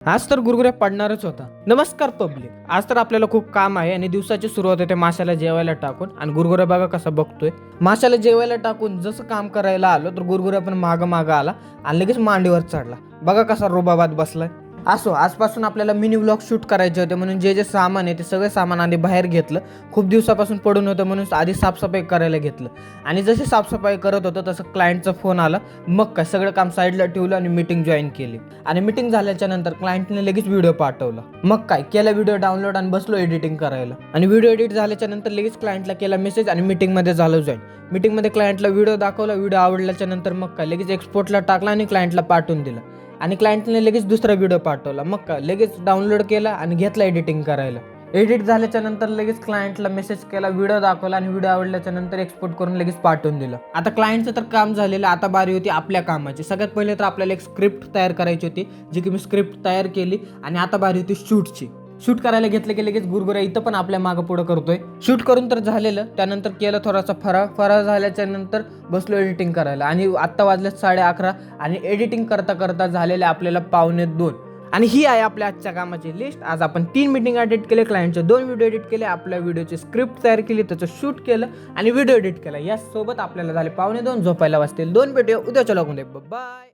आज तर गुरगुऱ्या पडणारच होता. नमस्कार पब्लिक, आज तर आपल्याला खूप काम आहे आणि दिवसाची सुरुवात होते माशाला जेवायला टाकून. आणि गुरगुऱ्या बघा कसा बघतोय. माशाला जेवायला टाकून जसं काम करायला आलो तर गुरगुऱ्या पण माग आला आणि लगेच मांडीवर चढला. बघा कसा रुबाबात बसलाय. असो, आजपासून आपल्याला मिनी व्लॉग शूट करायचे होते म्हणून जे सामान आहे ते सगळे सामान आधी बाहेर घेतलं. खूप दिवसापासून पडून होतं म्हणून आधी साफसफाई करायला घेतलं. आणि जशी साफसफाई करत होतं तसं क्लायंटचा फोन आला. मग काय सगळं काम साईडला ठेवलं आणि मीटिंग जॉईन केली. आणि मीटिंग झाल्याच्या नंतर क्लायंटने लगेच व्हिडिओ पाठवला. मग काय केला व्हिडिओ डाउनलोड आणि बसलो एडिटिंग करायला. आणि व्हिडिओ एडिट झाल्याच्या नंतर लगेच क्लायंटला केला मेसेज आणि मीटिंगमध्ये झालो जॉईन. मीटिंगमध्ये क्लायंटला व्हिडिओ दाखवला. व्हिडिओ आवडल्याच्या नंतर मग काय लगेच एक्सपोर्टला टाकला आणि क्लायंटला पाठवून दिला. आणि क्लायंटने लगेच दुसरा व्हिडिओ पाठवला. मग काय लगेच डाउनलोड केला आणि घेतला एडिटिंग करायला. एडिट झाल्याच्या नंतर लगेच क्लायंटला मेसेज केला, व्हिडिओ दाखवला आणि व्हिडिओ आवडल्याच्या नंतर एक्सपोर्ट करून लगेच पाठवून दिलं. आता क्लायंटचं तर काम झालेलं, आता बारी होती आपल्या कामाची. सगळ्यात पहिले तर आपल्याला एक स्क्रिप्ट तयार करायची होती, जी की मी स्क्रिप्ट तयार केली. आणि आता बारी होती शूटची. शूट करायला घेतलं की लगेच गुरगुऱ्या इथं पण आपल्या मागं पुढं करतोय. शूट करून तर झालेलं, त्यानंतर केलं थोडासा फराळ झाल्याच्या नंतर बसलो एडिटिंग करायला. आणि आत्ता वाजले 11:30 आणि एडिटिंग करता करता झालेले आपल्याला 1:45. आणि ही आहे आपल्या आजच्या कामाची लिस्ट. आज आपण 3 मीटिंग एडिट केले, क्लायंटचे 2 व्हिडिओ एडिट केले, आपल्या व्हिडिओची स्क्रिप्ट तयार केली, त्याचं शूट केलं आणि व्हिडिओ एडिट केला. यासोबत आपल्याला झाले 1:45. झोपायला वाजतील 2. भेटूया उद्याच्या व्लॉगमध्ये. बाय.